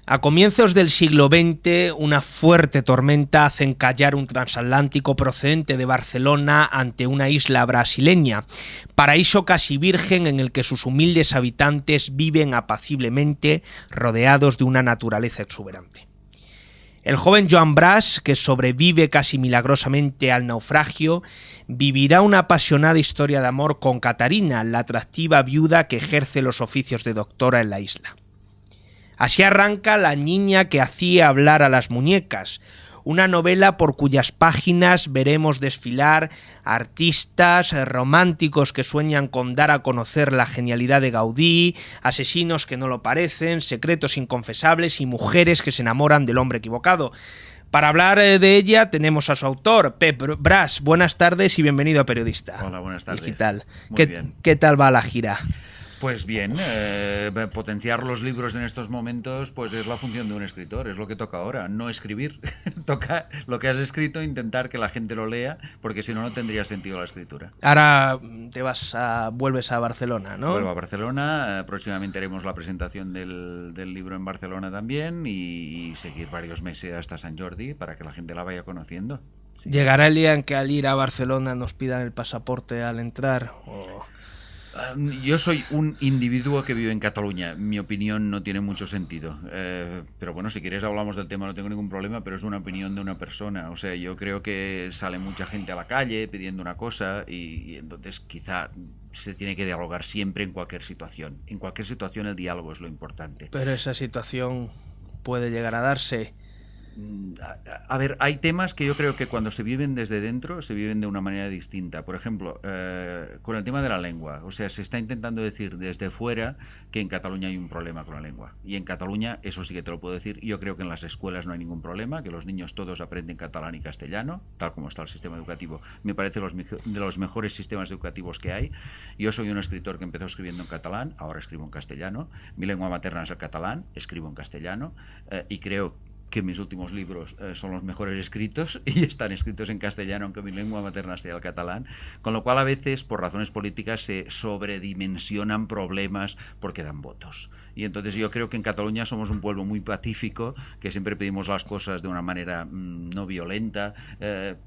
A comienzos del siglo XX, una fuerte tormenta hace encallar un transatlántico procedente de Barcelona ante una isla brasileña, paraíso casi virgen en el que sus humildes habitantes viven apaciblemente rodeados de una naturaleza exuberante. El joven Joan Bras, que sobrevive casi milagrosamente al naufragio, vivirá una apasionada historia de amor con Catarina, la atractiva viuda que ejerce los oficios de doctora en la isla. Así arranca La niña que hacía hablar a las muñecas, una novela por cuyas páginas veremos desfilar artistas románticos que sueñan con dar a conocer la genialidad de Gaudí, asesinos que no lo parecen, secretos inconfesables y mujeres que se enamoran del hombre equivocado. Para hablar de ella tenemos a su autor, Pep Bras. Buenas tardes y bienvenido a Periodista. Hola, buenas tardes. Digital. Muy bien. ¿Qué tal va la gira? Pues bien, potenciar los libros en estos momentos pues es la función de un escritor, es lo que toca ahora, no escribir. Toca lo que has escrito, intentar que la gente lo lea, porque si no, no tendría sentido la escritura. Ahora vuelves a Barcelona, ¿no? Vuelvo a Barcelona, próximamente haremos la presentación del libro en Barcelona también y seguir varios meses hasta Sant Jordi para que la gente la vaya conociendo. Sí. ¿Llegará el día en que al ir a Barcelona nos pidan el pasaporte al entrar? ¿O...? Yo soy un individuo que vive en Cataluña. Mi opinión no tiene mucho sentido. Pero bueno, si quieres hablamos del tema, no tengo ningún problema, pero es una opinión de una persona. O sea, yo creo que sale mucha gente a la calle pidiendo una cosa y entonces quizá se tiene que dialogar siempre en cualquier situación. En cualquier situación el diálogo es lo importante. Pero esa situación puede llegar a darse. A ver, hay temas que yo creo que cuando se viven desde dentro se viven de una manera distinta. Por ejemplo, con el tema de la lengua. O sea, se está intentando decir desde fuera que en Cataluña hay un problema con la lengua. Y en Cataluña, eso sí que te lo puedo decir, yo creo que en las escuelas no hay ningún problema, que los niños todos aprenden catalán y castellano, tal como está el sistema educativo. Me parece de los mejores sistemas educativos que hay. Yo soy un escritor que empezó escribiendo en catalán, ahora escribo en castellano. Mi lengua materna es el catalán, escribo en castellano y creo que mis últimos libros son los mejores escritos y están escritos en castellano, aunque mi lengua materna sea el catalán, con lo cual a veces, por razones políticas, se sobredimensionan problemas porque dan votos. Y entonces yo creo que en Cataluña somos un pueblo muy pacífico, que siempre pedimos las cosas de una manera no violenta,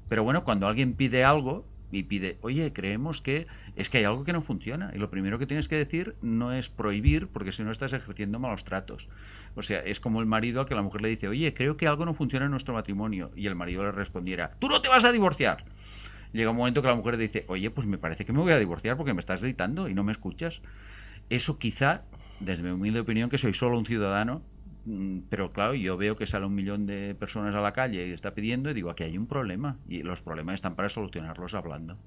pero bueno, cuando alguien pide algo, y pide, oye, creemos que es que hay algo que no funciona. Y lo primero que tienes que decir no es prohibir, porque si no estás ejerciendo malos tratos. O sea, es como el marido al que la mujer le dice, oye, creo que algo no funciona en nuestro matrimonio. Y el marido le respondiera, tú no te vas a divorciar. Llega un momento que la mujer dice, oye, pues me parece que me voy a divorciar porque me estás gritando y no me escuchas. Eso quizá, desde mi humilde opinión, que soy solo un ciudadano, pero claro, yo veo que sale 1 millón de personas a la calle y está pidiendo y digo, aquí hay un problema y los problemas están para solucionarlos hablando.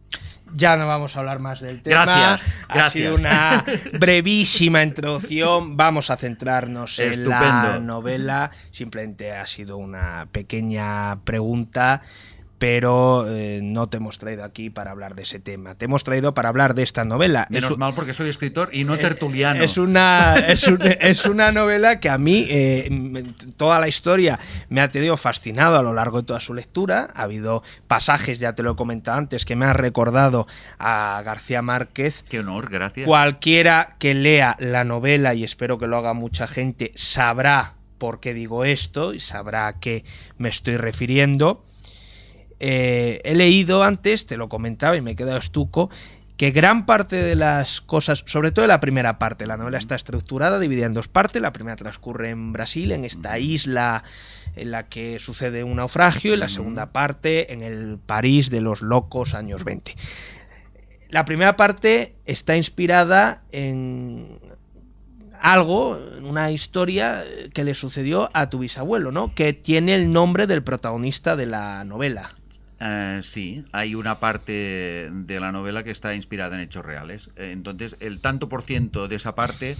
Ya no vamos a hablar más del tema. Gracias. Ha sido una brevísima introducción. Vamos a centrarnos en la novela. Simplemente ha sido una pequeña pregunta, pero no te hemos traído aquí para hablar de ese tema. Te hemos traído para hablar de esta novela. Menos mal, porque soy escritor y no tertuliano. Es una novela que a mí, toda la historia me ha tenido fascinado a lo largo de toda su lectura. Ha habido pasajes, ya te lo he comentado antes, que me han recordado a García Márquez. Qué honor, gracias. Cualquiera que lea la novela, y espero que lo haga mucha gente, sabrá por qué digo esto y sabrá a qué me estoy refiriendo. He leído antes, te lo comentaba y me he quedado estuco, que gran parte de las cosas, sobre todo de la primera parte, la novela está estructurada, dividida en dos partes. La primera transcurre en Brasil, en esta isla en la que sucede un naufragio, y la segunda parte en el París de los locos años 20. La primera parte está inspirada en algo, una historia que le sucedió a tu bisabuelo, ¿no? Que tiene el nombre del protagonista de la novela. Sí, hay una parte de la novela que está inspirada en hechos reales. Entonces, el tanto por ciento de esa parte,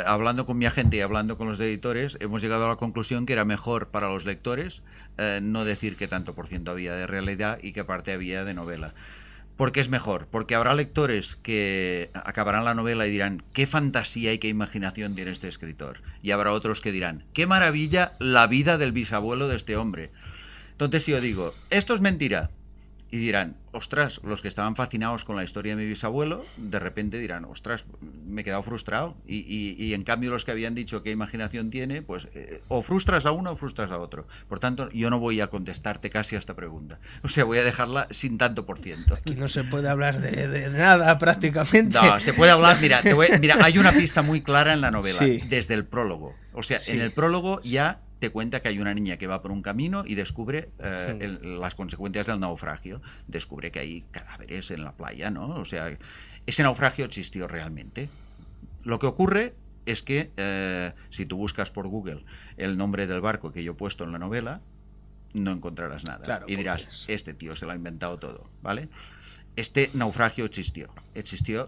hablando con mi agente y hablando con los editores, hemos llegado a la conclusión que era mejor para los lectores no decir qué tanto por ciento había de realidad y qué parte había de novela. ¿Por qué es mejor? Porque habrá lectores que acabarán la novela y dirán, qué fantasía y qué imaginación tiene este escritor. Y habrá otros que dirán, qué maravilla la vida del bisabuelo de este hombre. Entonces, si yo digo, esto es mentira, y Y dirán, ostras, los que estaban fascinados con la historia de mi bisabuelo, de repente dirán, ostras, me he quedado frustrado. Y en cambio los que habían dicho qué imaginación tiene, pues o frustras a uno o frustras a otro. Por tanto, yo no voy a contestarte casi a esta pregunta. O sea, voy a dejarla sin tanto por ciento. Aquí no se puede hablar de nada prácticamente. No, se puede hablar, mira, hay una pista muy clara en la novela, sí. Desde el prólogo. O sea, Sí. en el prólogo ya te cuenta que hay una niña que va por un camino y descubre las consecuencias del naufragio. Descubre que hay cadáveres en la playa, ¿no? O sea, ese naufragio existió realmente. Lo que ocurre es que si tú buscas por Google el nombre del barco que yo he puesto en la novela, no encontrarás nada. Claro, y dirás, este tío se lo ha inventado todo, ¿vale? Este naufragio existió,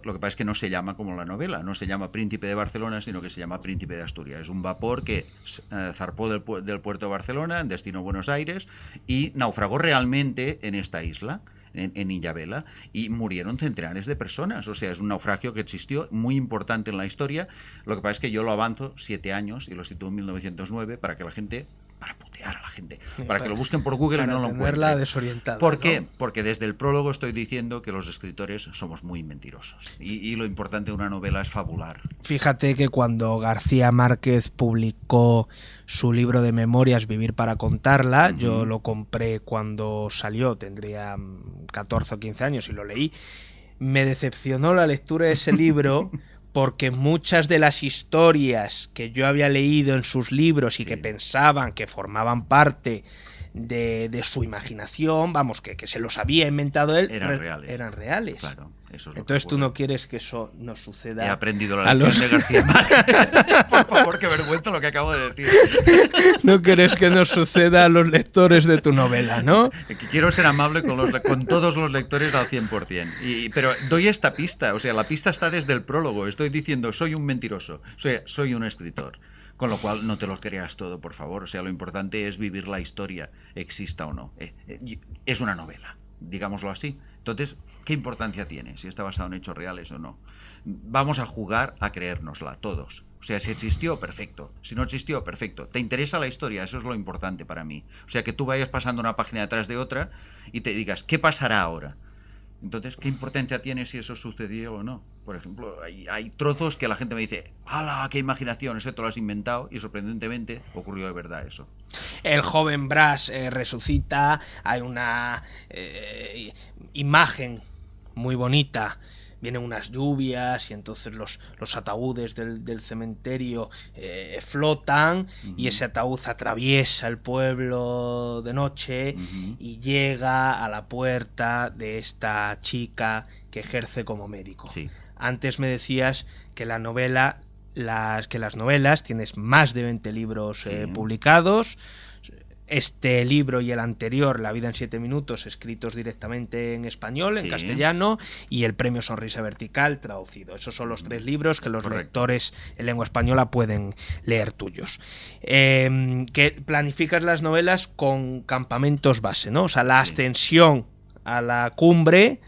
lo que pasa es que no se llama como la novela, no se llama Príncipe de Barcelona, sino que se llama Príncipe de Asturias. Es un vapor que zarpó del puerto de Barcelona en destino a Buenos Aires y naufragó realmente en esta isla, en Illabela, y murieron centenares de personas. O sea, es un naufragio que existió, muy importante en la historia. Lo que pasa es que yo lo avanzo 7 años y lo sitúo en 1909 para que la gente... para putear a la gente, para que lo busquen por Google y no lo encuentren. Desorientada, ¿Por qué? ¿no? Porque desde el prólogo estoy diciendo que los escritores somos muy mentirosos y lo importante de una novela es fabular. Fíjate que cuando García Márquez publicó su libro de memorias Vivir para contarla, yo lo compré cuando salió, tendría 14 o 15 años y lo leí. Me decepcionó la lectura de ese libro porque muchas de las historias que yo había leído en sus libros y que pensaban que formaban parte de su imaginación, vamos, que se los había inventado él, eran reales. Claro, eso es lo Entonces que tú no quieres que eso nos suceda. He aprendido la lección de García Márquez. Por favor, qué vergüenza lo que acabo de decir. No quieres que nos suceda a los lectores de tu novela, ¿no? Que quiero ser amable con todos los lectores al 100%. Pero doy esta pista, o sea, la pista está desde el prólogo. Estoy diciendo, soy un mentiroso, soy un escritor. Con lo cual, no te lo creas todo, por favor. O sea, lo importante es vivir la historia, exista o no. Es una novela, digámoslo así. Entonces, ¿qué importancia tiene si está basado en hechos reales o no? Vamos a jugar a creérnosla, todos. O sea, si existió, perfecto. Si no existió, perfecto. ¿Te interesa la historia? Eso es lo importante para mí. O sea, que tú vayas pasando una página detrás de otra y te digas, ¿qué pasará ahora? Entonces, ¿qué importancia tiene si eso sucedió o no? Por ejemplo, hay trozos que la gente me dice, ¡hala, qué imaginación! Eso te lo has inventado y sorprendentemente ocurrió de verdad eso. El joven Bras resucita, hay una imagen muy bonita. Vienen unas lluvias y entonces los ataúdes del cementerio flotan y ese ataúd atraviesa el pueblo de noche y llega a la puerta de esta chica que ejerce como médico. Sí. Antes me decías que las novelas tienes más de 20 libros publicados. Este libro y el anterior, La vida en 7 minutos, escritos directamente en español, en castellano, y el premio Sonrisa Vertical, traducido. Esos son los 3 libros que los lectores en lengua española pueden leer tuyos. Que planificas las novelas con campamentos base, ¿no? O sea, la ascensión a la cumbre...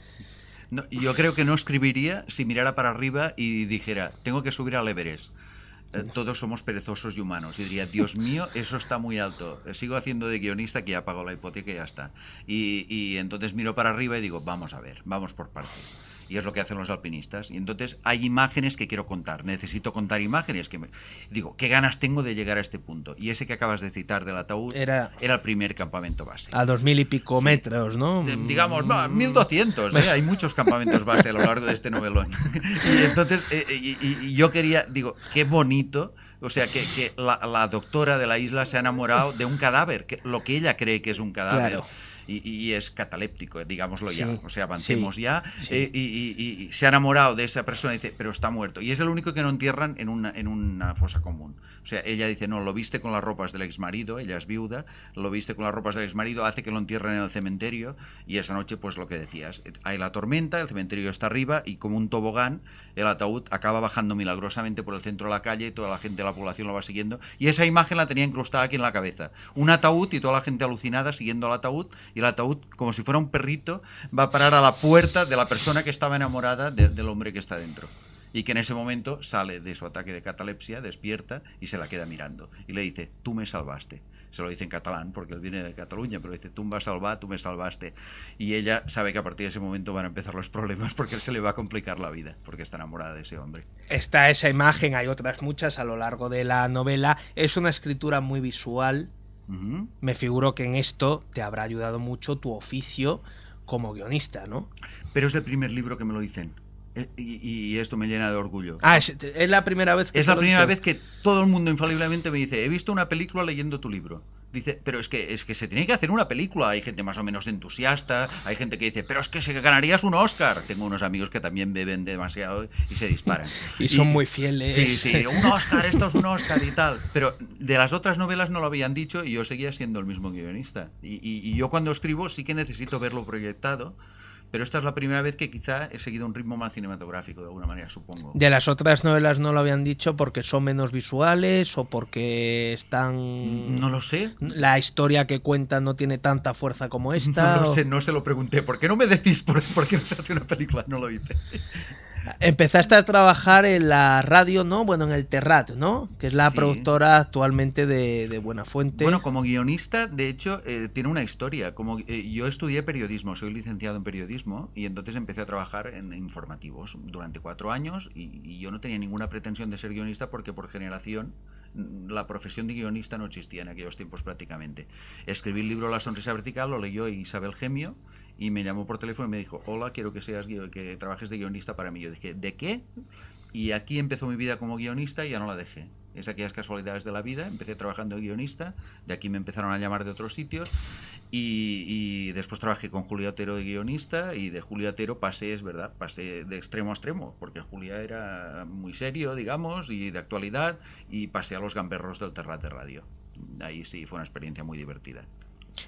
No, yo creo que no escribiría si mirara para arriba y dijera, tengo que subir al Everest. Todos somos perezosos y humanos. Y diría, Dios mío, eso está muy alto. Sigo haciendo de guionista que ya pago la hipoteca y ya está. Y entonces miro para arriba y digo, vamos a ver, vamos por partes. Y es lo que hacen los alpinistas. Y entonces hay imágenes que quiero contar. Necesito contar imágenes. Digo, ¿qué ganas tengo de llegar a este punto? Y ese que acabas de citar del ataúd era el primer campamento base. A 2000 y pico metros, ¿no? Digamos, 1200. Hay muchos campamentos base a lo largo de este novelón. Y entonces, y yo quería, digo, qué bonito. O sea, que la doctora de la isla se ha enamorado de un cadáver, lo que ella cree que es un cadáver. Claro. Y es cataléptico, digámoslo ya. O sea, avancemos sí, ya. Sí. Y se ha enamorado de esa persona y dice, pero está muerto. Y es el único que no entierran en una fosa común. O sea, ella dice, no, lo viste con las ropas del exmarido, ella es viuda, lo viste con las ropas del exmarido, hace que lo entierren en el cementerio y esa noche, pues lo que decías, hay la tormenta, el cementerio está arriba y como un tobogán, el ataúd acaba bajando milagrosamente por el centro de la calle y toda la gente de la población lo va siguiendo. Y esa imagen la tenía incrustada aquí en la cabeza. Un ataúd y toda la gente alucinada siguiendo al ataúd y el ataúd, como si fuera un perrito, va a parar a la puerta de la persona que estaba enamorada del hombre que está dentro. Y que en ese momento sale de su ataque de catalepsia, despierta y se la queda mirando. Y le dice, tú me salvaste. Se lo dice en catalán porque él viene de Cataluña, pero dice, tú me vas a salvar, tú me salvaste. Y ella sabe que a partir de ese momento van a empezar los problemas porque él se le va a complicar la vida, porque está enamorada de ese hombre. Está esa imagen, hay otras muchas a lo largo de la novela. Es una escritura muy visual. Me figuro que en esto te habrá ayudado mucho tu oficio como guionista, ¿no? Pero es el primer libro que me lo dicen. Y esto me llena de orgullo. Es la primera vez que es la primera vez que todo el mundo infaliblemente me dice, he visto una película leyendo tu libro. Dice, pero es que se tiene que hacer una película. Hay gente más o menos entusiasta, hay gente que dice, pero es que se ganarías un Oscar. Tengo unos amigos que también beben demasiado y se disparan. y son muy fieles. Sí, un Oscar, esto es un Oscar y tal. Pero de las otras novelas no lo habían dicho y yo seguía siendo el mismo guionista. Y yo cuando escribo sí que necesito verlo proyectado. Pero esta es la primera vez que quizá he seguido un ritmo más cinematográfico, de alguna manera, supongo. ¿De las otras novelas no lo habían dicho porque son menos visuales o porque están...? No lo sé. ¿La historia que cuentan no tiene tanta fuerza como esta? No lo sé, no se lo pregunté. ¿Por qué no me decís por qué no se hace una película? No lo hice. Empezaste a trabajar en la radio, ¿no? Bueno, en el Terrat, ¿no? Que es la productora actualmente de Buenafuente. Bueno, como guionista, de hecho, tiene una historia. Yo estudié periodismo, soy licenciado en periodismo y entonces empecé a trabajar en informativos durante 4 años y yo no tenía ninguna pretensión de ser guionista porque por generación la profesión de guionista no existía en aquellos tiempos prácticamente. Escribí el libro La sonrisa vertical, lo leyó Isabel Gemio y me llamó por teléfono y me dijo, hola, quiero que trabajes de guionista para mí. Yo dije, ¿de qué? Y aquí empezó mi vida como guionista y ya no la dejé. Es aquellas casualidades de la vida. Empecé trabajando de guionista, de aquí me empezaron a llamar de otros sitios y después trabajé con Julia Otero de guionista y de Julia Otero pasé de extremo a extremo, porque Julia era muy serio, digamos, y de actualidad, y pasé a los gamberros del Terrat de Radio. Ahí sí fue una experiencia muy divertida.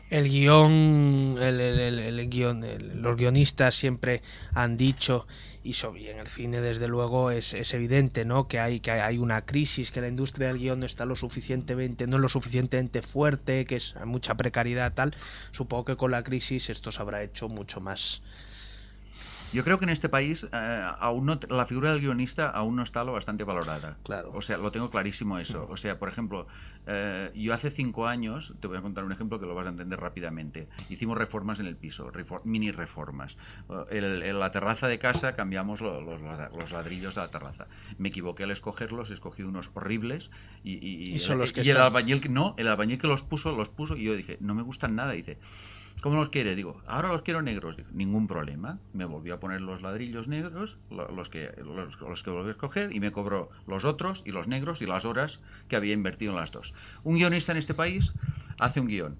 El guión, los guionistas siempre han dicho, y en el cine desde luego es evidente, ¿no? que hay una crisis, que la industria del guión no es lo suficientemente fuerte, que hay mucha precariedad, tal. Supongo que con la crisis esto se habrá hecho mucho más. Yo creo que en este país aún no, la figura del guionista aún no está lo bastante valorada. Claro. O sea, lo tengo clarísimo eso. O sea, por ejemplo, yo hace 5 años, te voy a contar un ejemplo que lo vas a entender rápidamente. Hicimos reformas en el piso, mini reformas. En la terraza de casa cambiamos los ladrillos de la terraza. Me equivoqué al escogerlos, escogí unos horribles y el albañil que los puso y yo dije, no me gustan nada. Dice, ¿cómo los quiere? Digo, ahora los quiero negros. Digo, ningún problema. Me volvió a poner los ladrillos negros, los que volví a escoger, y me cobró los otros y los negros y las horas que había invertido en las dos. Un guionista en este país hace un guión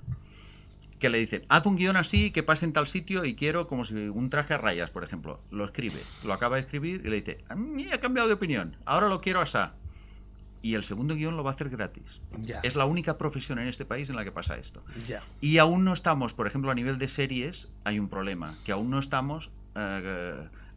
que le dicen, haz un guión así, que pase en tal sitio y quiero como si un traje a rayas, por ejemplo. Lo escribe, lo acaba de escribir y le dice, a mí he cambiado de opinión, ahora lo quiero asá. Y el segundo guión lo va a hacer gratis. Ya. Es la única profesión en este país en la que pasa esto. Ya. Y aún no estamos, por ejemplo, a nivel de series, hay un problema, que aún no estamos,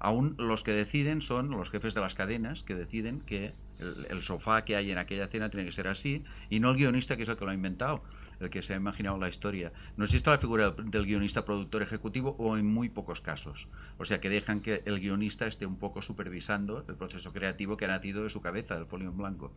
aún los que deciden son los jefes de las cadenas, que deciden que el sofá que hay en aquella cena tiene que ser así, y no el guionista, que es el que lo ha inventado, el que se ha imaginado la historia. No existe la figura del guionista productor ejecutivo, o en muy pocos casos. O sea, que dejan que el guionista esté un poco supervisando el proceso creativo que ha nacido de su cabeza, del folio en blanco.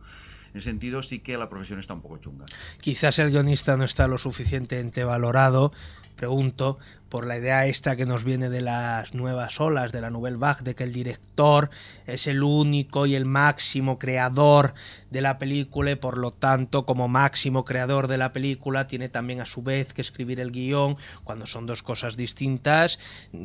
En ese sentido sí que la profesión está un poco chunga. Quizás el guionista no está lo suficientemente valorado, pregunto, por la idea esta que nos viene de las nuevas olas, de la Nouvelle Vague, de que el director es el único y el máximo creador de la película y por lo tanto como máximo creador de la película tiene también a su vez que escribir el guión, cuando son dos cosas distintas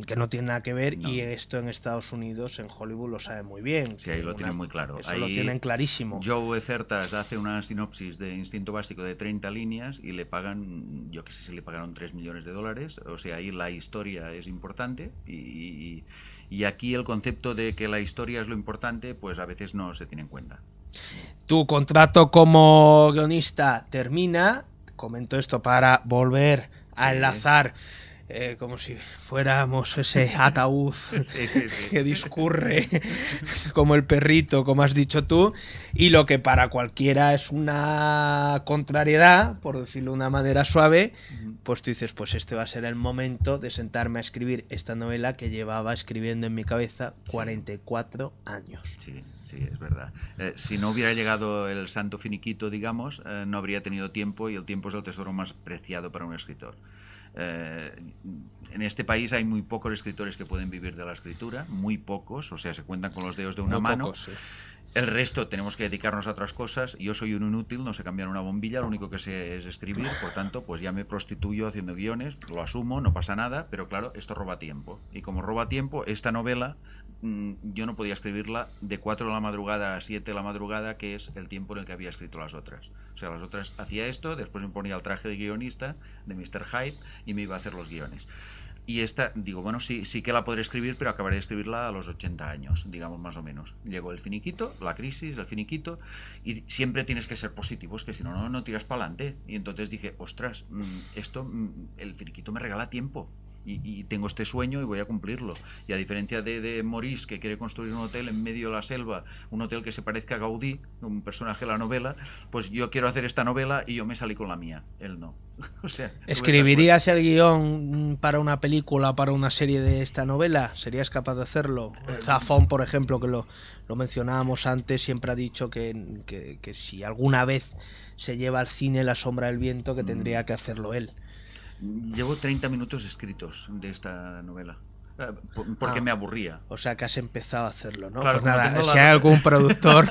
que no tienen nada que ver. No. Y esto en Estados Unidos, en Hollywood, lo saben muy bien. Sí, ahí lo tienen muy claro. Eso ahí lo tienen clarísimo. Joe Certas hace una sinopsis de Instinto Básico de 30 líneas y le pagan, yo que sé si le pagaron $3 millones. O sea, ahí la historia es importante y aquí el concepto de que la historia es lo importante, pues a veces no se tiene en cuenta. Tu contrato como guionista termina, comento esto para volver a enlazar como si fuéramos ese ataúd que discurre como el perrito, como has dicho tú, y lo que para cualquiera es una contrariedad, por decirlo de una manera suave, pues tú dices, pues este va a ser el momento de sentarme a escribir esta novela que llevaba escribiendo en mi cabeza 44 años. Sí, sí, es verdad. Si no hubiera llegado el santo finiquito, digamos, no habría tenido tiempo, y el tiempo es el tesoro más preciado para un escritor. En este país hay muy pocos escritores que pueden vivir de la escritura, muy pocos, o sea, se cuentan con los dedos de una mano. Pocos, sí. El resto tenemos que dedicarnos a otras cosas. Yo soy un inútil, no sé cambiar una bombilla, lo único que sé es escribir, por tanto, pues ya me prostituyo haciendo guiones, lo asumo, no pasa nada, pero claro, esto roba tiempo. Y como roba tiempo, esta novela yo no podía escribirla de 4 de la madrugada a 7 de la madrugada, que es el tiempo en el que había escrito las otras. O sea, las otras hacía esto, después me ponía el traje de guionista, de Mr. Hyde, y me iba a hacer los guiones. Y esta, digo, bueno, sí que la podré escribir, pero acabaré de escribirla a los 80 años, digamos, más o menos. Llegó el finiquito, la crisis, el finiquito, y siempre tienes que ser positivo, es que si no, no tiras para adelante. Y entonces dije, ostras, el finiquito me regala tiempo. Y tengo este sueño y voy a cumplirlo. Y a diferencia de Maurice, que quiere construir un hotel en medio de la selva, un hotel que se parezca a Gaudí, un personaje de la novela, pues yo quiero hacer esta novela y yo me salí con la mía, él no. O sea, ¿escribirías el guión para una película, para una serie de esta novela? ¿Serías capaz de hacerlo? Zafón, por ejemplo, que lo mencionábamos antes, siempre ha dicho que si alguna vez se lleva al cine La sombra del viento, que tendría que hacerlo él. Llevo 30 minutos escritos de esta novela, porque me aburría. O sea que has empezado a hacerlo, ¿no? Claro, pues nada, si hay algún productor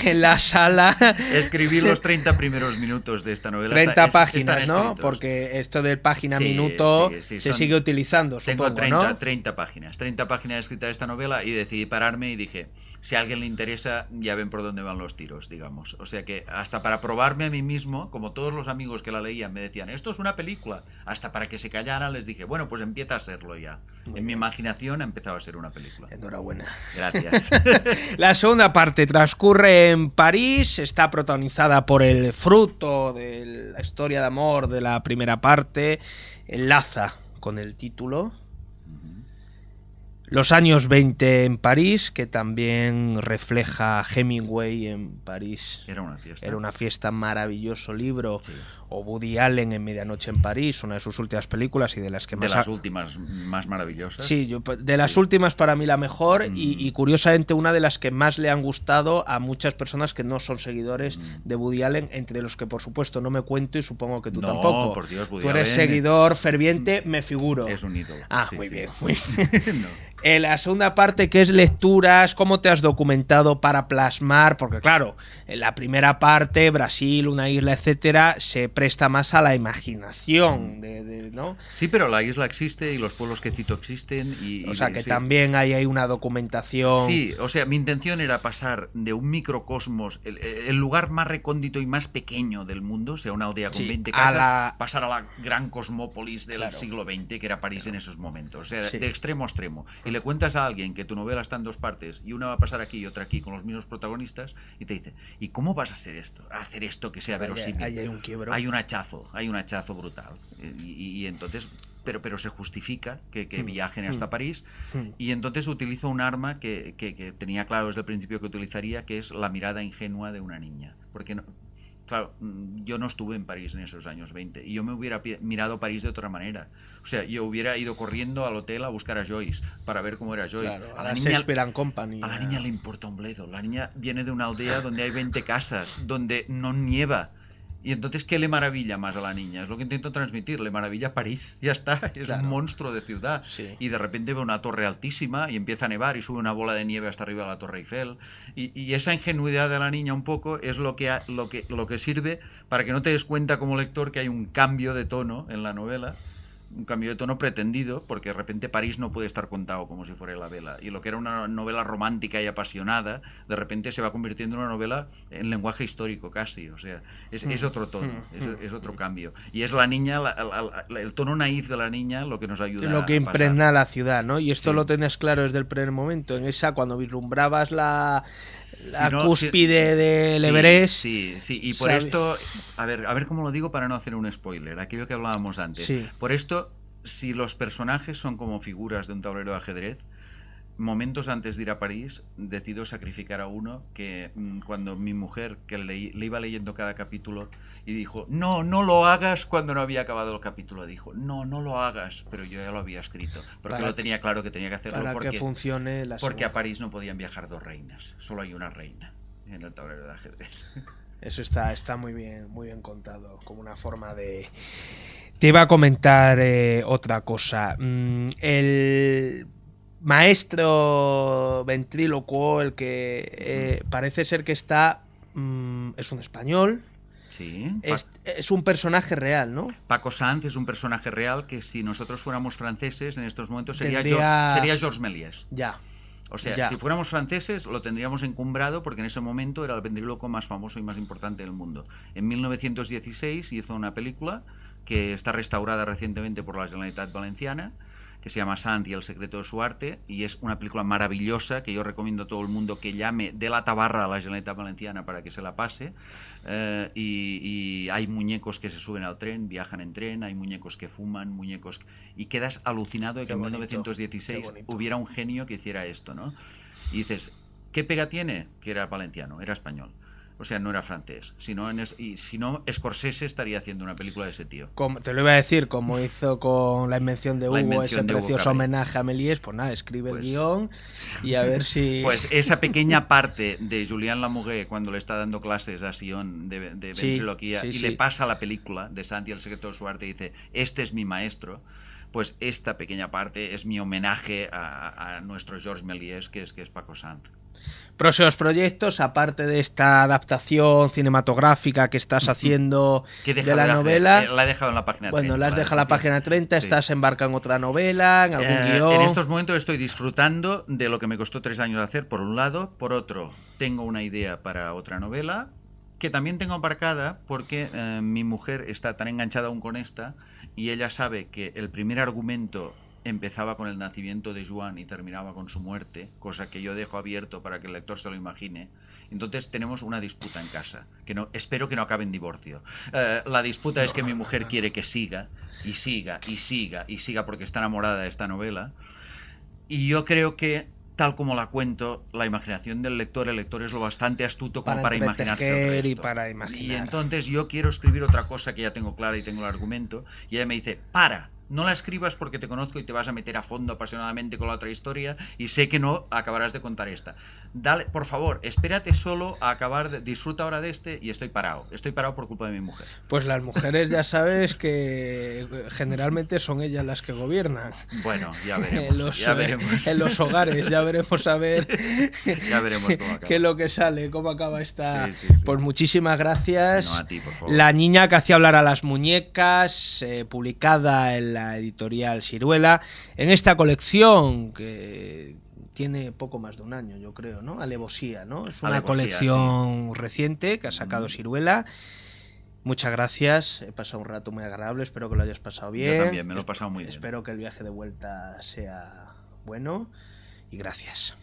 en la sala... Escribí los 30 primeros minutos de esta novela. 30 páginas, están ¿no? escritos. Porque esto del página-minuto se sigue utilizando, supongo, tengo 30, ¿no? 30 páginas escritas de esta novela, y decidí pararme y dije, si a alguien le interesa, ya ven por dónde van los tiros, digamos. O sea que hasta para probarme a mí mismo, como todos los amigos que la leían me decían, esto es una película, hasta para que se callaran les dije, bueno, pues empieza a serlo ya. En mi imaginación ha empezado a ser una película. Enhorabuena. Gracias. La segunda parte transcurre en París, está protagonizada por el fruto de la historia de amor de la primera parte, enlaza con el título. Los años 20 en París, que también refleja Hemingway en París. Era una fiesta. Era una fiesta, maravilloso libro. Sí. O Woody Allen en Medianoche en París, una de sus últimas películas y de las que más... De las últimas más maravillosas. Sí, de las últimas para mí la mejor y curiosamente una de las que más le han gustado a muchas personas que no son seguidores de Woody Allen, entre los que por supuesto no me cuento y supongo que tú tampoco. No, por Dios, Woody Tú eres Allen seguidor ferviente, me figuro. es un ídolo. Ah, Sí, muy sí. bien, muy bien. No. La segunda parte, que es lecturas, ¿cómo te has documentado para plasmar? Porque claro, en la primera parte, Brasil, una isla, etcétera, se presta más a la imaginación, ¿no? Sí, pero la isla existe y los pueblos que cito existen. O sea que sí. también hay una documentación. Sí, o sea, mi intención era pasar de un microcosmos, el lugar más recóndito y más pequeño del mundo, o sea, una aldea con 20 casas, pasar a la gran cosmópolis del siglo XX, que era París en esos momentos, o sea, de extremo a extremo. Y le cuentas a alguien que tu novela está en dos partes y una va a pasar aquí y otra aquí con los mismos protagonistas y te dice, ¿y cómo vas a hacer esto que sea verosímil? Ahí hay un quiebro. Hay un hachazo brutal. Y entonces, pero se justifica que viajen hasta París, y entonces utilizo un arma que tenía claro desde el principio que utilizaría, que es la mirada ingenua de una niña. Porque claro, yo no estuve en París en esos años 20 y yo me hubiera mirado París de otra manera. O sea, yo hubiera ido corriendo al hotel a buscar a Joyce para ver cómo era Joyce. Claro, a la niña Company. A la niña le importa un bledo. La niña viene de una aldea donde hay 20 casas, donde no nieva. Y entonces, ¿qué le maravilla más a la niña? Es lo que intento transmitir, le maravilla París, ya está, es un monstruo de ciudad. Sí. Y de repente ve una torre altísima y empieza a nevar y sube una bola de nieve hasta arriba de la Torre Eiffel. Y esa ingenuidad de la niña un poco es lo que sirve para que no te des cuenta como lector que hay un cambio de tono en la novela. Un cambio de tono pretendido, porque de repente París no puede estar contado como si fuera la vela. Y lo que era una novela romántica y apasionada, de repente se va convirtiendo en una novela en lenguaje histórico casi. O sea, es otro tono, es otro cambio. Y es la niña, el tono naif de la niña lo que nos ayuda lo que impregna la ciudad, ¿no? Y esto lo tenés claro desde el primer momento. En esa, cuando vislumbrabas la cúspide del Everest. Sí. Y por esto, a ver cómo lo digo para no hacer un spoiler, aquello que hablábamos antes. Sí. Por esto, si los personajes son como figuras de un tablero de ajedrez, momentos antes de ir a París, decido sacrificar a uno que cuando mi mujer, que le iba leyendo cada capítulo y dijo, no, no lo hagas, cuando no había acabado el capítulo, dijo, no, no lo hagas, pero yo ya lo había escrito, porque lo tenía claro que tenía que hacerlo para porque, que funcione porque a París no podían viajar dos reinas, solo hay una reina en el tablero de ajedrez. Eso está muy bien contado, como una forma de... Te iba a comentar otra cosa. El maestro ventrílocuo, el que parece ser que está... es un español. Sí. Es un personaje real, ¿no? Paco Sanz es un personaje real que si nosotros fuéramos franceses en estos momentos sería Georges Méliès. Ya. O sea, si fuéramos franceses lo tendríamos encumbrado porque en ese momento era el ventríloco más famoso y más importante del mundo. En 1916 hizo una película que está restaurada recientemente por la Generalitat Valenciana, que se llama Sanz y el secreto de su arte, y es una película maravillosa que yo recomiendo a todo el mundo que llame de la tabarra a la Generalitat Valenciana para que se la pase. Y hay muñecos que se suben al tren, viajan en tren, hay muñecos que fuman, y quedas alucinado de que en 1916 hubiera un genio que hiciera esto, ¿no? Y dices, ¿qué pega tiene? Que era valenciano, era español. O sea, no era francés. Si no, Scorsese estaría haciendo una película de ese tío. Te lo iba a decir, como hizo con La invención de Hugo, ese precioso homenaje a Méliès, pues nada, escribe el guión y a ver si... Pues esa pequeña parte de Julián Lamoureux cuando le está dando clases a Sion de ventriloquía le pasa a la película de Sanz y el secreto de su arte y dice, este es mi maestro, pues esta pequeña parte es mi homenaje a nuestro Georges Méliès, que es Paco Sanz. Próximos proyectos, aparte de esta adaptación cinematográfica que estás haciendo de la novela. La he dejado en la página 30. Bueno, la has dejado en la página 30, estás embarcado en otra novela, en algún guión. En estos momentos estoy disfrutando de lo que me costó 3 años hacer, por un lado. Por otro, tengo una idea para otra novela, que también tengo aparcada porque mi mujer está tan enganchada aún con esta, y ella sabe que el primer argumento empezaba con el nacimiento de Joan y terminaba con su muerte, cosa que yo dejo abierto para que el lector se lo imagine. Entonces tenemos una disputa en casa, que espero que no acabe en divorcio. La disputa es que mi mujer quiere que siga, y siga, y siga, y siga, porque está enamorada de esta novela. Y yo creo que, tal como la cuento, la imaginación del lector, el lector es lo bastante astuto como para imaginarse el resto. Y para imaginar. Y entonces yo quiero escribir otra cosa que ya tengo clara y tengo el argumento, y ella me dice, no la escribas porque te conozco y te vas a meter a fondo apasionadamente con la otra historia y sé que no acabarás de contar esta. Dale, por favor, espérate solo a acabar, disfruta ahora de este, y estoy parado por culpa de mi mujer. Pues las mujeres ya sabes que generalmente son ellas las que gobiernan. Bueno, ya veremos. En los hogares, ya veremos a ver ya veremos cómo acaba. qué es lo que sale, cómo acaba esta... Sí. Pues muchísimas gracias. No, a ti, por favor. La niña que hacía hablar a las muñecas, publicada en la editorial Siruela, en esta colección que tiene poco más de un año, yo creo, ¿no? Alevosía, ¿no? Es una colección reciente que ha sacado Siruela. Muchas gracias, he pasado un rato muy agradable, espero que lo hayas pasado bien. Yo también, me lo he pasado muy bien. Espero que el viaje de vuelta sea bueno y gracias.